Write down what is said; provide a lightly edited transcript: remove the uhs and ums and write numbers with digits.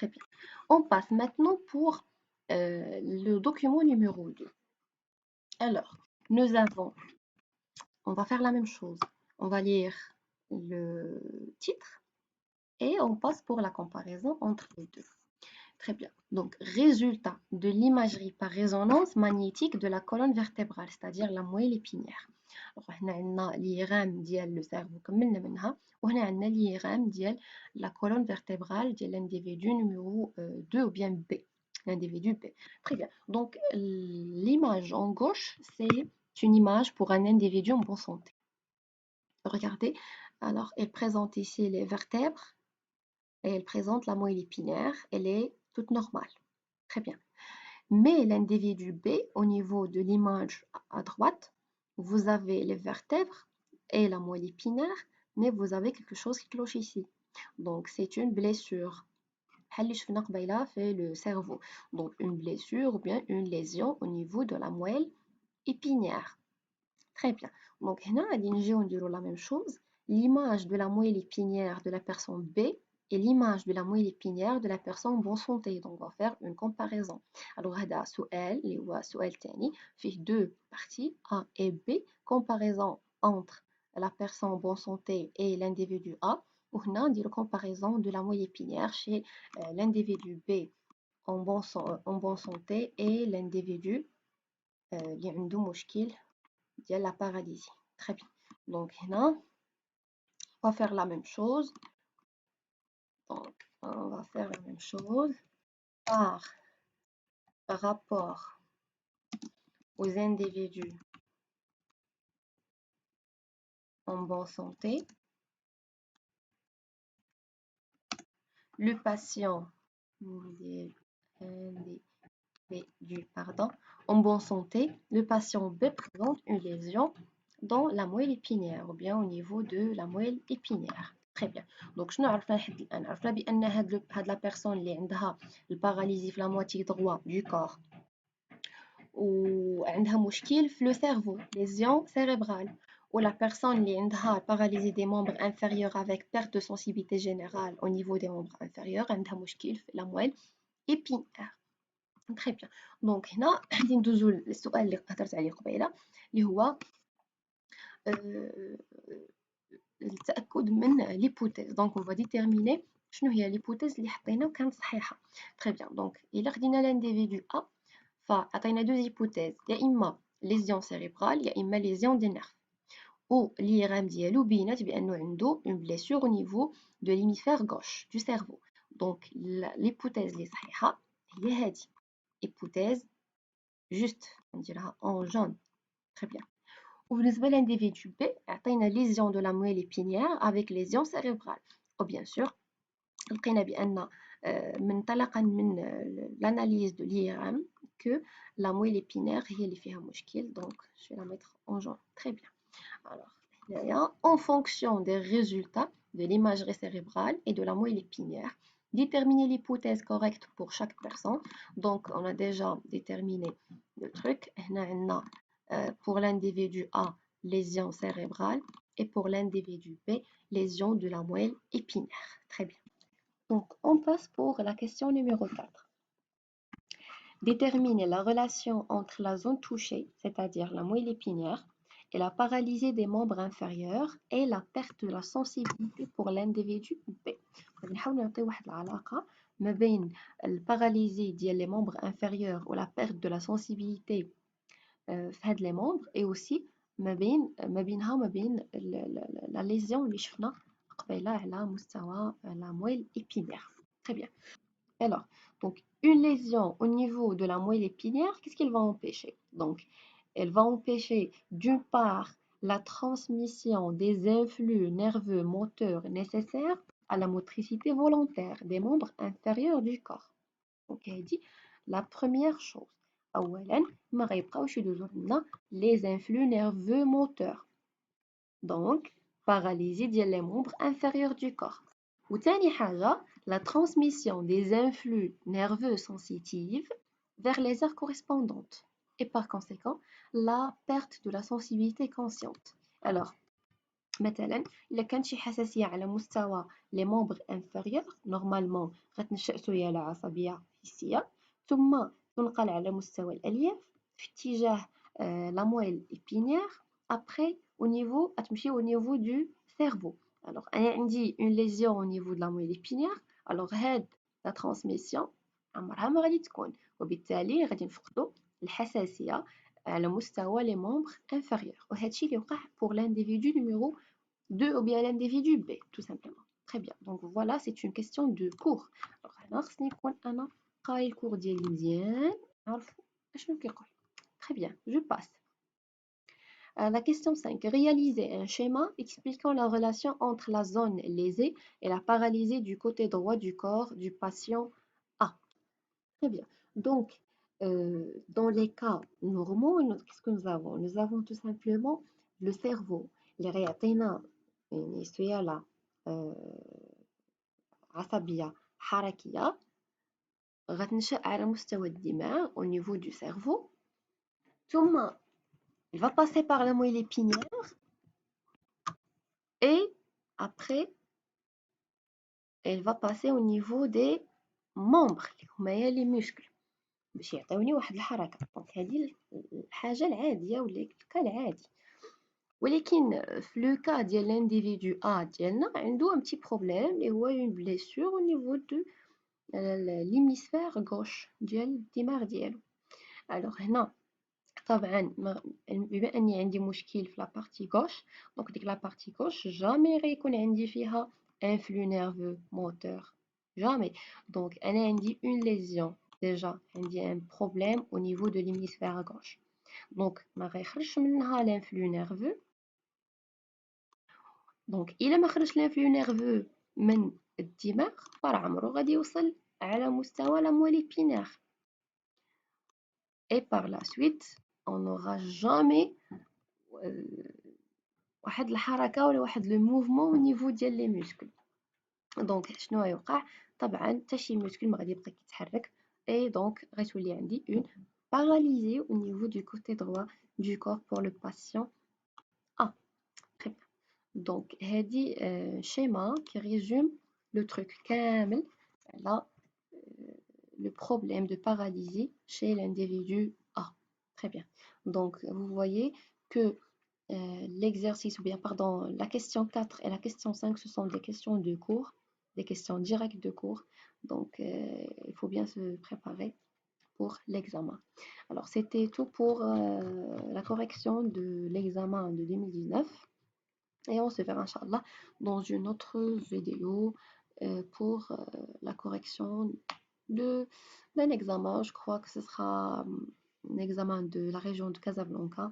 Très bien. On passe maintenant pour le document numéro 2. Alors, nous avons, on va faire la même chose. On va lire le titre et on passe pour la comparaison entre les deux. Très bien. Donc, résultat de l'imagerie par résonance magnétique de la colonne vertébrale, c'est-à-dire la moelle épinière. Alors, on a l'IRM ديال le cerveau كملنا منها وهنا عندنا l'IRM ديال la colonne vertébrale ديال l'individu numéro 2 ou bien B, l'individu B. Très bien. Donc, l'image en gauche, c'est une image pour un individu en bonne santé. Regardez, alors, elle présente ici les vertèbres et elle présente la moelle épinière. Elle est toute normale. Très bien. Mais l'individu B, au niveau de l'image à droite, vous avez les vertèbres et la moelle épinière, mais vous avez quelque chose qui cloche ici. Donc, c'est une blessure. fait le cerveau. Donc, une blessure ou bien une lésion au niveau de la moelle épinière. Très bien. Donc, هنا غادي نجيو نديرو la même chose. L'image de la moelle épinière de la personne B et l'image de la moelle épinière de la personne en bonne santé. Donc, on va faire une comparaison. Alors, هذا سؤال اللي هو سؤال تاني فيه deux parties A et B. Comparaison entre la personne en bonne santé et l'individu A. وهنا نديرو comparaison de la moelle épinière chez l'individu B en bonne santé et l'individu اللي عنده مشكل ديال la paralysie. Très bien. Donc, هنا, on va faire la même chose. Donc, on va faire la même chose par rapport aux individus en bonne santé. Le patient en bonne santé, le patient B présente une lésion dans la moelle épinière ou bien au niveau de la moelle épinière. Très bien. Donc, je عرفنا لحد الآن عرفنا بأن هاد la personne اللي عندها الباراليزي في la moitié droit du corps وعندها مشكل في le cerveau, lésion cérébrale. Ou la personne اللي عندها paralysée des membres inférieurs avec perte de sensibilité générale au niveau des membres inférieurs عندها مشكل في la moelle épinière. Très bien. Donc هنا غادي ندوزو للسؤال اللي هضرت عليه قبيله اللي هو التأكد من l'hypothèse. Donc on va déterminer شنو هي l'hypothèse اللي حطينا وكانت صحيحة. Très bien. Donc إلا خدينا l'individu A فعطينا deux hypothèses يا إما lésion cérébrale يا إما lésion des nerfs. Ou l'IRM ديالو بينات بأنه عنده une blessure au niveau de l'hémisphère gauche du cerveau. Donc l'hypothèse اللي صحيحة هي هذه. Hypothèse juste نديرها en jaune. Très bien. وبالنسبة للindividu B عطينا lésion de la moelle épinière avec lésion cérébrale. Ou bien sûr لقينا بأن منطلقا من l'analyse de l'IRM que la moelle épinière هي اللي فيها مشكل. Donc je vais la mettre en jaune. Très bien. Alors en fonction des résultats de l'imagerie cérébrale et de la moelle épinière, déterminer l'hypothèse correcte pour chaque personne. Donc, on a déjà déterminé le truc. Pour l'individu A, lésion cérébrale et pour l'individu B, lésion de la moelle épinière. Très bien. Donc, on passe pour la question numéro 4. Déterminer la relation entre la zone touchée, c'est-à-dire la moelle épinière, et la paralysie des membres inférieurs et la perte de la sensibilité pour l'individu B. نحاول نعطي واحد العلاقة ما بين الباراليزي ديال les membres inférieurs ou la perte de la sensibilité في هاد les membres et aussi ما بينها وما بين la lésion اللي شفنا قبيلة على مستوى la moelle épinière. Très bien. Alors, donc une lésion au niveau de la moelle épinière, qu'est-ce qu'elle va empêcher? Donc, elle va empêcher d'une part la transmission des influx nerveux moteurs nécessaires à la motricité volontaire des membres inférieurs du corps. Donc, elle dit la première chose. أولاً ما غيبقاوش يدوزو لنا les influx nerveux moteurs. Donc, paralysie ديال les membres inférieurs du corps. وثاني حاجة la transmission des influx nerveux sensitifs vers les aires correspondantes et par conséquent la perte de la sensibilité consciente. Alors, مثلا إلا كانت شي حساسية على مستوى لي مومبر انفيريور نورمالمون غتنشأ سيالة العصبية حسية، ثم تنقل على مستوى الألياف في اتجاه لا مويل إبينيير، ابخي au niveau غتمشي au niveau du cerveau. alors أنا عندي une lésion au niveau de la moelle épinière، alors هاد لا ترانسميسيون عمرها ما غادي تكون، وبالتالي غادي نفقدو الحساسية على مستوى لي مومبر انفيريور، وهادشي اللي وقع pour l'individu numéro 2 ou bien l'individu B, tout simplement. Très bien. Donc voilà, c'est une question de cours. Alors, هنا خصني نكون أنا قاري الكور ديالي مزيان، نعرفو أشنو كيقول. Très bien, je passe. La question 5. Réaliser un schéma expliquant la relation entre la zone lésée et la paralysie du côté droit du corps du patient A. Très bien. Donc, dans les cas normaux, qu'est-ce que nous avons? Nous avons tout simplement le cerveau. اللي غيعطينا يعني سيالة عصبية حركية غتنشأ على مستوى الدماغ au niveau du cerveau، ثم il va passer par la moelle épinière et après elle va passer au niveau des membres اللي هما les muscles باش يعطيوني واحد الحركة. دونك هذه الحاجة العادية ولا الكا العادي، ولكن في لو كا ديال l'individu A ديالنا عنده un petit problème اللي هو une blessure au niveau de l'hémisphère gauche ديال الدماغ ديالو. alors هنا طبعا بما اني عندي مشكل في لابارتي غوش، دونك ديك لابارتي غوش جامي غيكون عندي فيها ان فلو نيرفو موتور، جامي. دونك انا عندي اون ليزيون ديجا، عندي ان بروبليم au niveau de l'hémisphère gauche، دونك ما غيخرجش منها لانفلو نيرفو. دونك الا ما خرجش لانفلو نيرفو من الدماغ فراه عمرو غادي يوصل على مستوى لا موelle épinière et par la suite on n'aura jamais واحد الحركة ولا واحد لو موفمون au niveau ديال لي موسكل. دونك شنو غيوقع؟ طبعا حتى شي موسكل ما غادي يبقى كيتحرك، اي دونك غتولي عندي اون paralysie au niveau du côté droit du corps pour le patient A. Très bien. دونك هادي schéma qui résume le truc كامل على le problème de paralysie chez l'individu A. Très bien. Donc vous voyez que l'exercice, ou bien pardon, la question 4 et la question 5, ce sont des questions de cours, des questions directes de cours. Donc il faut bien se préparer pour l'examen. Alors c'était tout pour la correction de l'examen de 2019. Et on se verra, Inch'Allah, dans une autre vidéo pour la correction d'un examen. Je crois que ce sera un examen de la région de Casablanca.